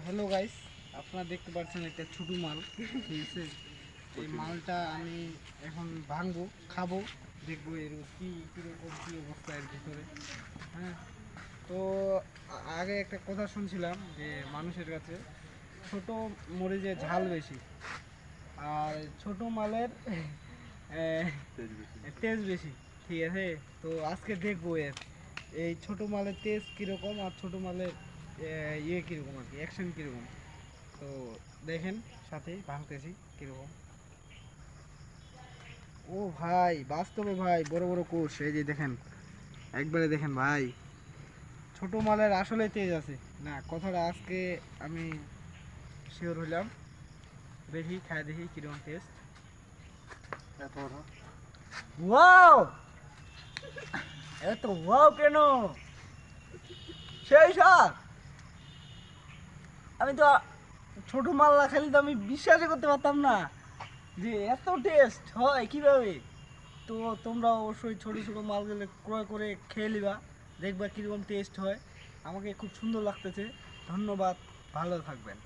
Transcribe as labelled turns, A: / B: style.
A: Hello guys, আপনারা দেখতে পাচ্ছেন একটা ছোটো মাল। ঠিক আছে, এই মালটা আমি এখন ভাঙবো, খাবো, দেখবো এর কীরকম কী অবস্থা এর ভিতরে। হ্যাঁ, তো আগে একটা কথা শুনছিলাম যে মানুষের কাছে ছোট মরিচের ঝাল বেশি, আর ছোট মালের তেজ বেশি। ঠিক আছে, তো আজকে দেখবো এই ছোট মালের তেজ কীরকম আর ছোট মালের ইয়ে কীরকম আর কি, অ্যাকশন কীরকম। তো দেখেন, সাথেই ভাঙতেছি কীরকম। ও ভাই, বাস্তবে ভাই বড় বড় কোষ, এই যে দেখেন, একবারে দেখেন ভাই, ছোট মালের আসলে তেজ আছে না, কথাটা আজকে আমি শিওর হইলাম। দেখি, খাই দেখি কীরকম টেস্ট। ওয়াও, এত ওয়াও কেন? সেই স্বাদ! আমি তো ছোট মাল না খেলে তো আমি বিশ্বাসই করতে পারতাম না যে এত টেস্ট হয় কিভাবে। তো তোমরা অবশ্যই ছোট ছোট মালগুলো ক্রয় করে খেয়ে নিবা, দেখবা কীরকম টেস্ট হয়। আমাকে খুব সুন্দর লাগতেছে। ধন্যবাদ, ভালো থাকবেন।